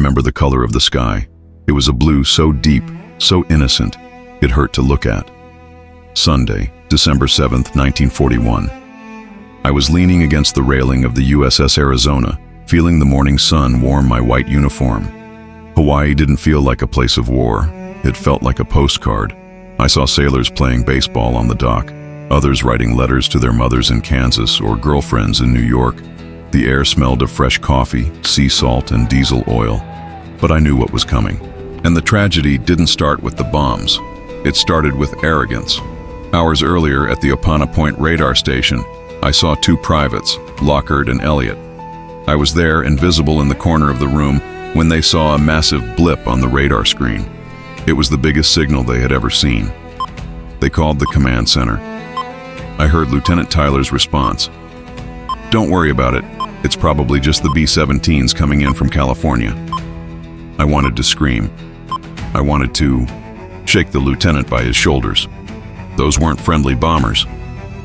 remember the color of the sky. It was a blue so deep, so innocent, it hurt to look at. Sunday, December 7th, 1941. I was leaning against the railing of the USS Arizona, feeling the morning sun warm my white uniform. Hawaii didn't feel like a place of war. It felt like a postcard. I saw sailors playing baseball on the dock, others writing letters to their mothers in Kansas or girlfriends in New York. The air smelled of fresh coffee, sea salt, and diesel oil. But I knew what was coming. And the tragedy didn't start with the bombs. It started with arrogance. Hours earlier at the Opana Point radar station, I saw two privates, Lockard and Elliott. I was there, invisible in the corner of the room, when they saw a massive blip on the radar screen. It was the biggest signal they had ever seen. They called the command center. I heard Lieutenant Tyler's response. "Don't worry about it. It's probably just the B-17s coming in from California." I wanted to scream. I wanted to shake the lieutenant by his shoulders. Those weren't friendly bombers.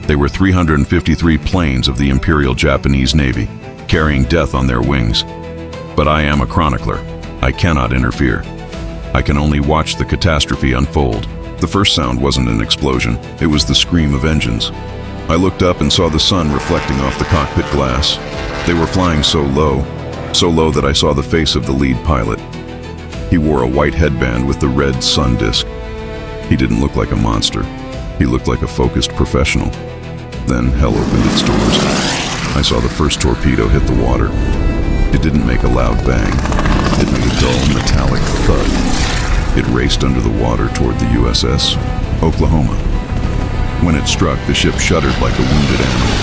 They were 353 planes of the Imperial Japanese Navy, carrying death on their wings. But I am a chronicler. I cannot interfere. I can only watch the catastrophe unfold. The first sound wasn't an explosion. It was the scream of engines. I looked up and saw the sun reflecting off the cockpit glass. They were flying so low that I saw the face of the lead pilot. He wore a white headband with the red sun disk. He didn't look like a monster. He looked like a focused professional. Then hell opened its doors. I saw the first torpedo hit the water. It didn't make a loud bang. It made a dull metallic thud. It raced under the water toward the USS Oklahoma. When it struck, the ship shuddered like a wounded animal.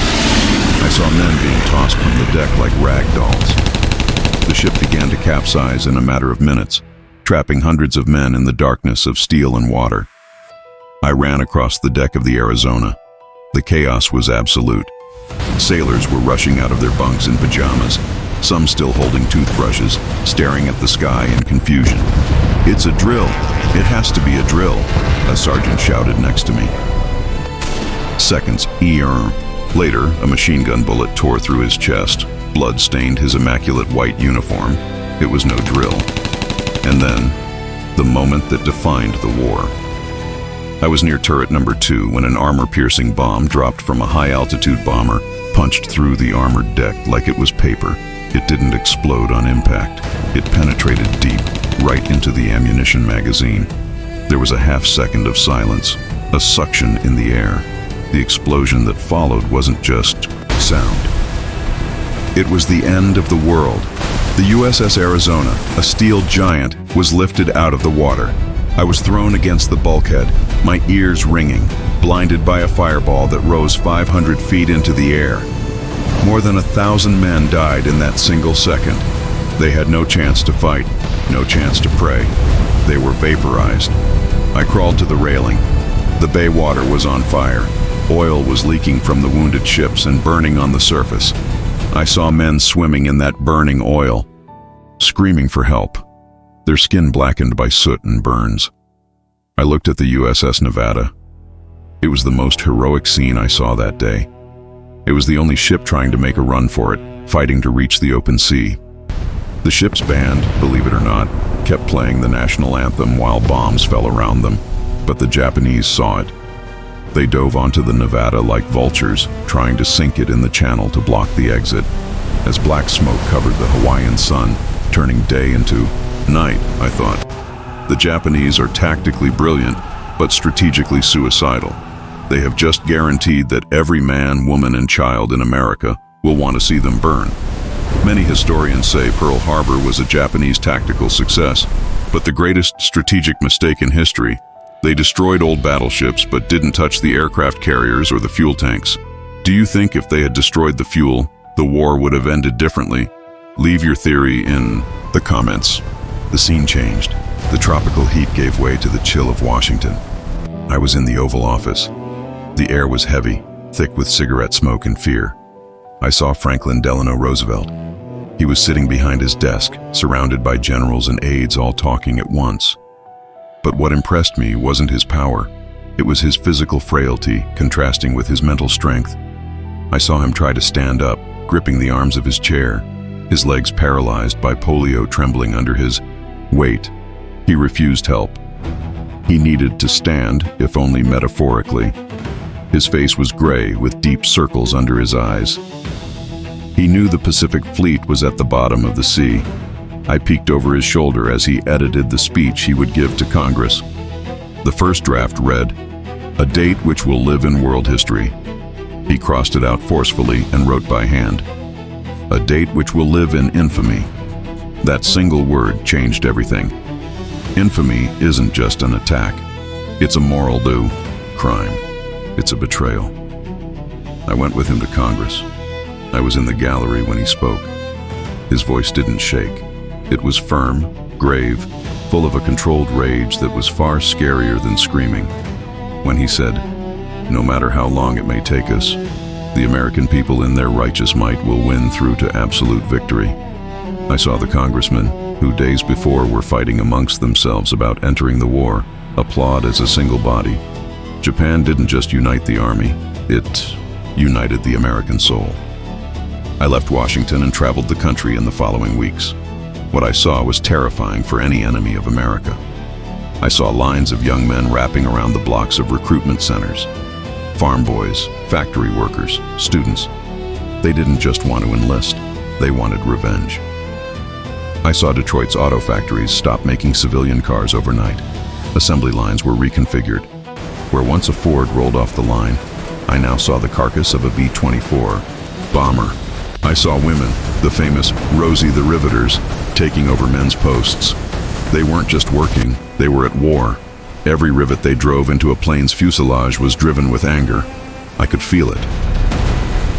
I saw men being tossed from the deck like rag dolls. The ship began to capsize in a matter of minutes, trapping hundreds of men in the darkness of steel and water. I ran across the deck of the Arizona. The chaos was absolute. Sailors were rushing out of their bunks in pajamas, some still holding toothbrushes, staring at the sky in confusion. "It's a drill. It has to be a drill," a sergeant shouted next to me. Seconds, later, a machine gun bullet tore through his chest. Blood stained his immaculate white uniform. It was no drill. And then, the moment that defined the war. I was near turret number 2 when an armor-piercing bomb dropped from a high-altitude bomber punched through the armored deck like it was paper. It didn't explode on impact. It penetrated deep, right into the ammunition magazine. There was a half-second of silence, a suction in the air. The explosion that followed wasn't just sound. It was the end of the world. The USS Arizona, a steel giant, was lifted out of the water. I was thrown against the bulkhead, my ears ringing, blinded by a fireball that rose 500 feet into the air. More than 1,000 men died in that single second. They had no chance to fight, no chance to pray. They were vaporized. I crawled to the railing. The bay water was on fire. Oil was leaking from the wounded ships and burning on the surface. I saw men swimming in that burning oil, screaming for help, their skin blackened by soot and burns. I looked at the USS Nevada. It was the most heroic scene I saw that day. It was the only ship trying to make a run for it, fighting to reach the open sea. The ship's band, believe it or not, kept playing the national anthem while bombs fell around them, but the Japanese saw it. They dove onto the Nevada like vultures, trying to sink it in the channel to block the exit. As black smoke covered the Hawaiian sun, turning day into night, I thought. The Japanese are tactically brilliant, but strategically suicidal. They have just guaranteed that every man, woman, and child in America will want to see them burn. Many historians say Pearl Harbor was a Japanese tactical success, but the greatest strategic mistake in history. They destroyed old battleships but didn't touch the aircraft carriers or the fuel tanks. Do you think if they had destroyed the fuel, the war would have ended differently? Leave your theory in the comments. The scene changed. The tropical heat gave way to the chill of Washington. I was in the Oval Office. The air was heavy, thick with cigarette smoke and fear. I saw Franklin Delano Roosevelt. He was sitting behind his desk, surrounded by generals and aides all talking at once. But what impressed me wasn't his power. It was his physical frailty contrasting with his mental strength. I saw him try to stand up, gripping the arms of his chair. his legs paralyzed by polio trembling under his weight. He refused help. He needed to stand, if only metaphorically. His face was gray with deep circles under his eyes. He knew the Pacific Fleet was at the bottom of the sea. I peeked over his shoulder as he edited the speech he would give to Congress. The first draft read, "A date which will live in world history." He crossed it out forcefully and wrote by hand, "A date which will live in infamy." That single word changed everything. Infamy isn't just an attack. It's a moral crime. It's a betrayal. I went with him to Congress. I was in the gallery when he spoke. His voice didn't shake. It was firm, grave, full of a controlled rage that was far scarier than screaming. When he said, "No matter how long it may take us, the American people in their righteous might will win through to absolute victory," I saw the congressmen, who days before were fighting amongst themselves about entering the war, applaud as a single body. Japan didn't just unite the army, it united the American soul. I left Washington and traveled the country in the following weeks. What I saw was terrifying for any enemy of America. I saw lines of young men wrapping around the blocks of recruitment centers. Farm boys, factory workers, students. They didn't just want to enlist, they wanted revenge. I saw Detroit's auto factories stop making civilian cars overnight. Assembly lines were reconfigured. Where once a Ford rolled off the line, I now saw the carcass of a B-24 bomber. I saw women, the famous Rosie the Riveters, taking over men's posts. They weren't just working, they were at war. Every rivet they drove into a plane's fuselage was driven with anger. I could feel it.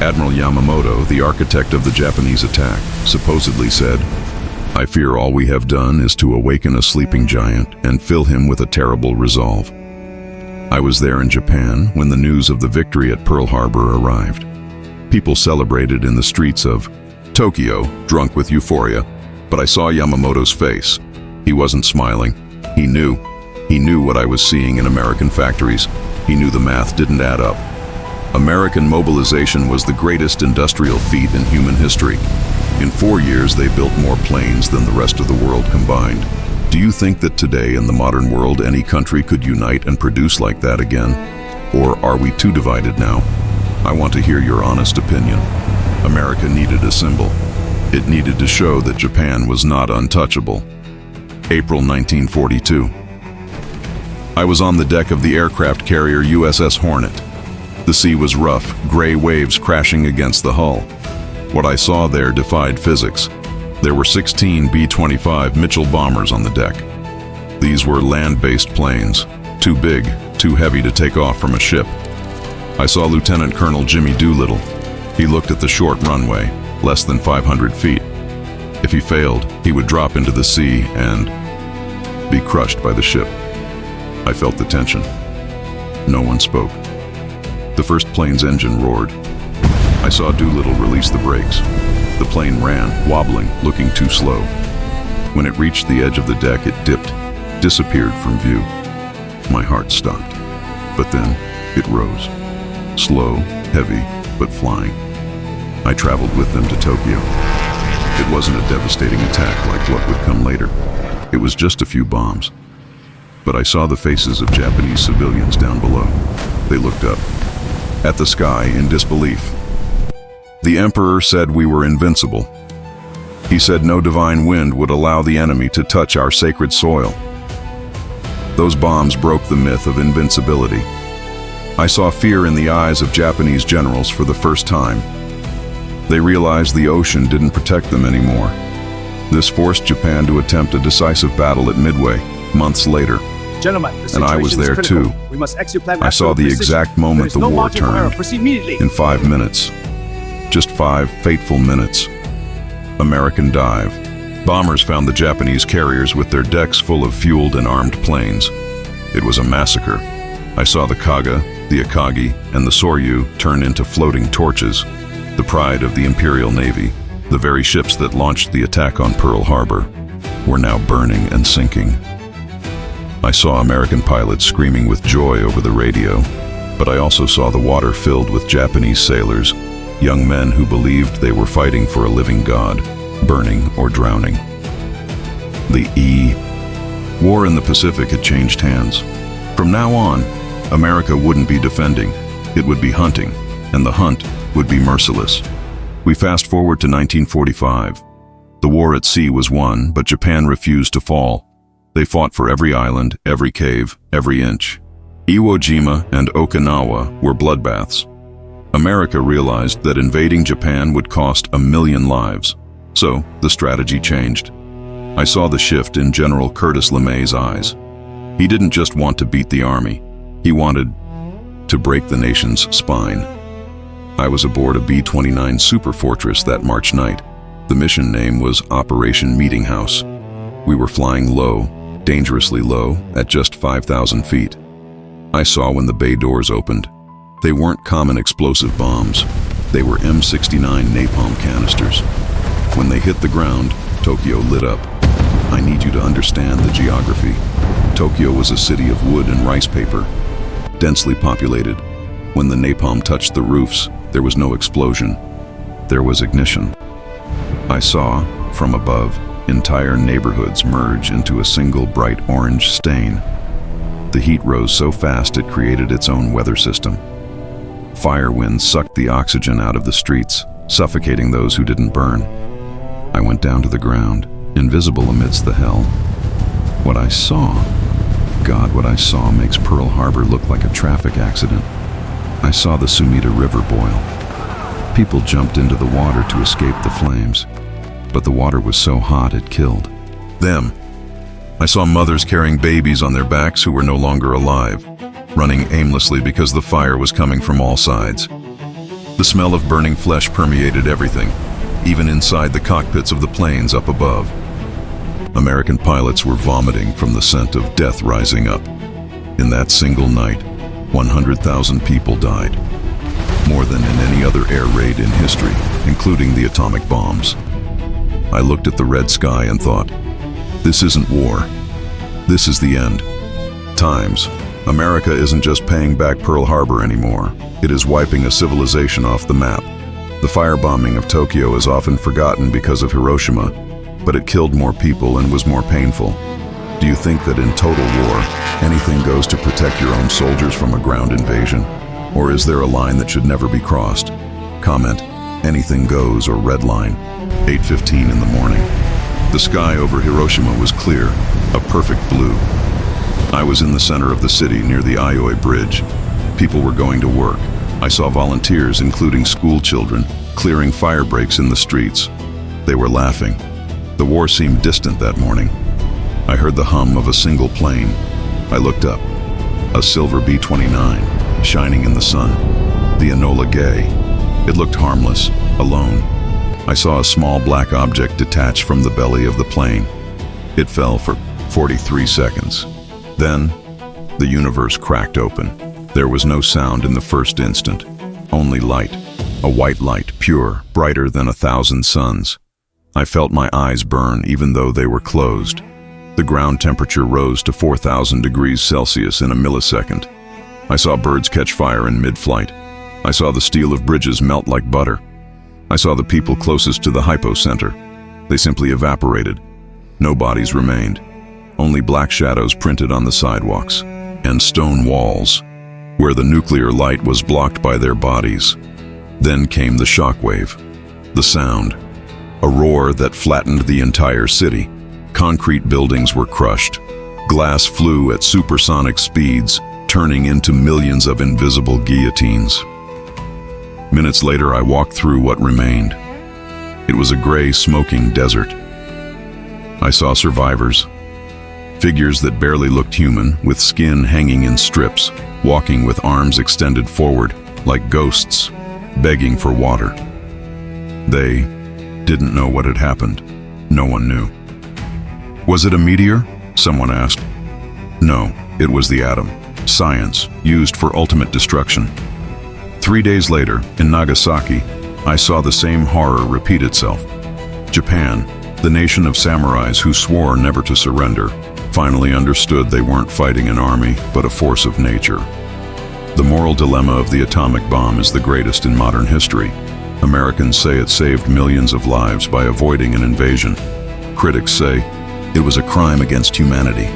Admiral Yamamoto, the architect of the Japanese attack, supposedly said, "I fear all we have done is to awaken a sleeping giant and fill him with a terrible resolve." I was there in Japan when the news of the victory at Pearl Harbor arrived. People celebrated in the streets of Tokyo, drunk with euphoria, but I saw Yamamoto's face. He wasn't smiling. He knew. He knew what I was seeing in American factories. He knew the math didn't add up. American mobilization was the greatest industrial feat in human history. In 4 years, they built more planes than the rest of the world combined. Do you think that today in the modern world any country could unite and produce like that again? Or are we too divided now? I want to hear your honest opinion. America needed a symbol. It needed to show that Japan was not untouchable. April 1942. I was on the deck of the aircraft carrier USS Hornet. The sea was rough, gray waves crashing against the hull. What I saw there defied physics. There were 16 B-25 Mitchell bombers on the deck. These were land-based planes, too big, too heavy to take off from a ship. I saw Lieutenant Colonel Jimmy Doolittle. He looked at the short runway, less than 500 feet. If he failed, he would drop into the sea and be crushed by the ship. I felt the tension. No one spoke. The first plane's engine roared. I saw Doolittle release the brakes. The plane ran, wobbling, looking too slow. When it reached the edge of the deck, it dipped, disappeared from view. My heart stopped. But then, it rose. Slow, heavy, but flying. I traveled with them to Tokyo. It wasn't a devastating attack like what would come later. It was just a few bombs. But I saw the faces of Japanese civilians down below. They looked up, at the sky in disbelief. The Emperor said we were invincible. He said no divine wind would allow the enemy to touch our sacred soil. Those bombs broke the myth of invincibility. I saw fear in the eyes of Japanese generals for the first time. They realized the ocean didn't protect them anymore. This forced Japan to attempt a decisive battle at Midway, months later. Gentlemen, and I was there too. We must execute I saw the exact moment the war turned. In 5 minutes. Just 5 fateful minutes. American dive. Bombers found the Japanese carriers with their decks full of fueled and armed planes. It was a massacre. I saw the Kaga, the Akagi, and the Soryu turn into floating torches, the pride of the Imperial Navy. The very ships that launched the attack on Pearl Harbor were now burning and sinking. I saw American pilots screaming with joy over the radio, but I also saw the water filled with Japanese sailors, young men who believed they were fighting for a living God, burning or drowning. The war in the Pacific had changed hands. From now on, America wouldn't be defending, it would be hunting, and the hunt would be merciless. We fast forward to 1945. The war at sea was won, but Japan refused to fall. They fought for every island, every cave, every inch. Iwo Jima and Okinawa were bloodbaths. America realized that invading Japan would cost 1 million lives, so the strategy changed. I saw the shift in General Curtis LeMay's eyes. He didn't just want to beat the army, he wanted to break the nation's spine. I was aboard a B-29 Super Fortress that March night. The mission name was Operation Meeting House. We were flying low, dangerously low, at just 5,000 feet. I saw when the bay doors opened. They weren't common explosive bombs. They were M69 napalm canisters. When they hit the ground, Tokyo lit up. I need you to understand the geography. Tokyo was a city of wood and rice paper, densely populated. When the napalm touched the roofs, there was no explosion. There was ignition. I saw, from above, entire neighborhoods merge into a single bright orange stain. The heat rose so fast it created its own weather system. Fire winds sucked the oxygen out of the streets, suffocating those who didn't burn. I went down to the ground, invisible amidst the hell. What I saw, God, what I saw makes Pearl Harbor look like a traffic accident. I saw the Sumida River boil. People jumped into the water to escape the flames, but the water was so hot it killed them. I saw mothers carrying babies on their backs who were no longer alive, running aimlessly because the fire was coming from all sides. The smell of burning flesh permeated everything, even inside the cockpits of the planes up above. American pilots were vomiting from the scent of death rising up. In that single night, 100,000 people died, more than in any other air raid in history, including the atomic bombs. I looked at the red sky and thought, this isn't war. This is the end. Times. America isn't just paying back Pearl Harbor anymore. It is wiping a civilization off the map. The firebombing of Tokyo is often forgotten because of Hiroshima, but it killed more people and was more painful. Do you think that in total war, anything goes to protect your own soldiers from a ground invasion? Or is there a line that should never be crossed? Comment, anything goes, or red line. 8:15 in the morning. The sky over Hiroshima was clear, a perfect blue. I was in the center of the city near the Aioi Bridge. People were going to work. I saw volunteers, including school children, clearing fire breaks in the streets. They were laughing. The war seemed distant that morning. I heard the hum of a single plane. I looked up. A silver B-29, shining in the sun. The Enola Gay. It looked harmless, alone. I saw a small black object detach from the belly of the plane. It fell for 43 seconds. Then, the universe cracked open. There was no sound in the first instant, only light. A white light, pure, brighter than 1,000 suns. I felt my eyes burn even though they were closed. The ground temperature rose to 4,000 degrees Celsius in a millisecond. I saw birds catch fire in mid-flight. I saw the steel of bridges melt like butter. I saw the people closest to the hypocenter. They simply evaporated. No bodies remained. Only black shadows printed on the sidewalks and stone walls, where the nuclear light was blocked by their bodies. Then came the shockwave, the sound, a roar that flattened the entire city. Concrete buildings were crushed. Glass flew at supersonic speeds, turning into millions of invisible guillotines. Minutes later, I walked through what remained. It was a gray, smoking desert. I saw survivors, figures that barely looked human, with skin hanging in strips, walking with arms extended forward, like ghosts, begging for water. They didn't know what had happened. No one knew. Was it a meteor? Someone asked. No, it was the atom. Science, used for ultimate destruction. 3 days later, in Nagasaki, I saw the same horror repeat itself. Japan, the nation of samurais who swore never to surrender, finally understood they weren't fighting an army, but a force of nature. The moral dilemma of the atomic bomb is the greatest in modern history. Americans say it saved millions of lives by avoiding an invasion. Critics say it was a crime against humanity,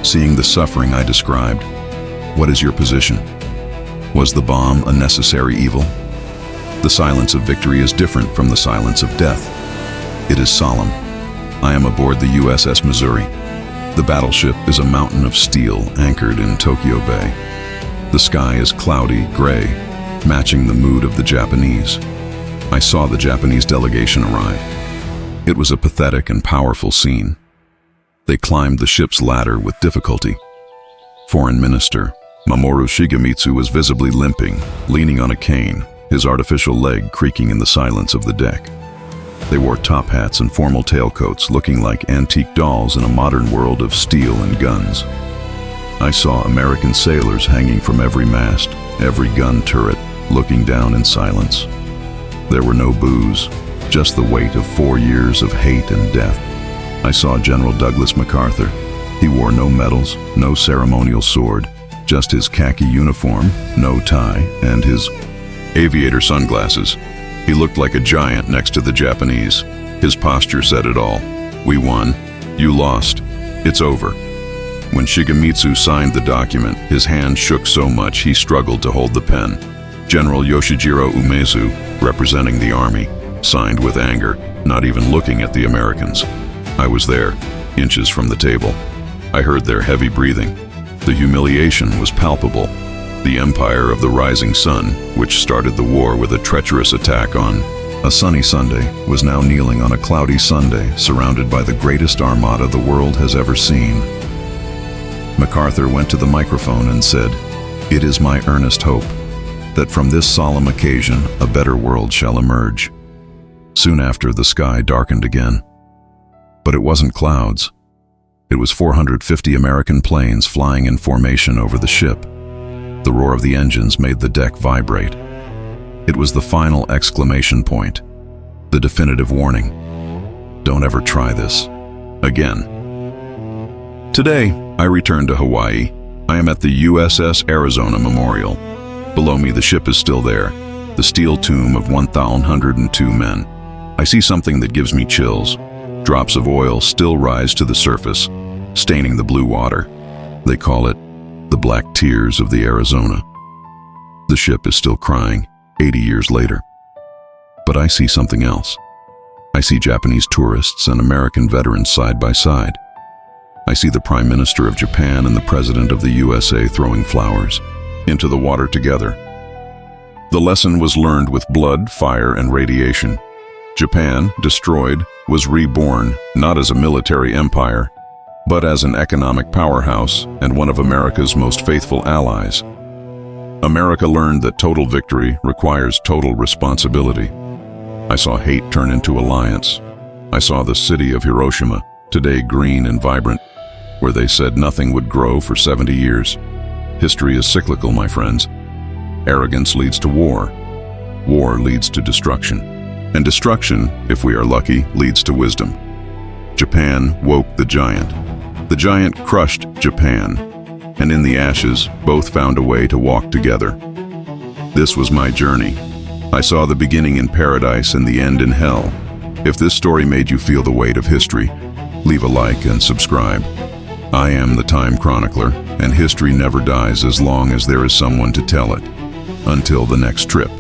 seeing the suffering I described. What is your position? Was the bomb a necessary evil? The silence of victory is different from the silence of death. It is solemn. I am aboard the USS Missouri. The battleship is a mountain of steel anchored in Tokyo Bay. The sky is cloudy, gray, matching the mood of the Japanese. I saw the Japanese delegation arrive. It was a pathetic and powerful scene. They climbed the ship's ladder with difficulty. Foreign Minister Mamoru Shigemitsu was visibly limping, leaning on a cane, his artificial leg creaking in the silence of the deck. They wore top hats and formal tailcoats, looking like antique dolls in a modern world of steel and guns. I saw American sailors hanging from every mast, every gun turret, looking down in silence. There were no boos, just the weight of 4 years of hate and death. I saw General Douglas MacArthur. He wore no medals, no ceremonial sword, just his khaki uniform, no tie, and his aviator sunglasses. He looked like a giant next to the Japanese. His posture said it all. We won. You lost. It's over. When Shigemitsu signed the document, his hand shook so much he struggled to hold the pen. General Yoshijiro Umezu, representing the army, signed with anger, not even looking at the Americans. I was there, inches from the table. I heard their heavy breathing. The humiliation was palpable. The empire of the rising sun, which started the war with a treacherous attack on a sunny Sunday, was now kneeling on a cloudy Sunday, surrounded by the greatest armada the world has ever seen. MacArthur went to the microphone and said, "It is my earnest hope that from this solemn occasion a better world shall emerge." Soon after, the sky darkened again. But it wasn't clouds. It was 450 American planes flying in formation over the ship. The roar of the engines made the deck vibrate. It was the final exclamation point, the definitive warning. Don't ever try this again. Today, I return to Hawaii. I am at the USS Arizona Memorial. Below me, the ship is still there, the steel tomb of 1,102 men. I see something that gives me chills. Drops of oil still rise to the surface, staining the blue water. They call it the black tears of the Arizona. The ship is still crying, 80 years later. But I see something else. I see Japanese tourists and American veterans side by side. I see the Prime Minister of Japan and the President of the USA throwing flowers into the water together. The lesson was learned with blood, fire, and radiation. Japan, destroyed, was reborn not as a military empire, but as an economic powerhouse and one of America's most faithful allies. America learned that total victory requires total responsibility. I saw hate turn into alliance. I saw the city of Hiroshima, today green and vibrant, where they said nothing would grow for 70 years. History is cyclical, my friends. Arrogance leads to war. War leads to destruction. And destruction, if we are lucky, leads to wisdom. Japan woke the giant. The giant crushed Japan. And in the ashes, both found a way to walk together. This was my journey. I saw the beginning in paradise and the end in hell. If this story made you feel the weight of history, leave a like and subscribe. I am the Time Chronicler, and history never dies as long as there is someone to tell it. Until the next trip.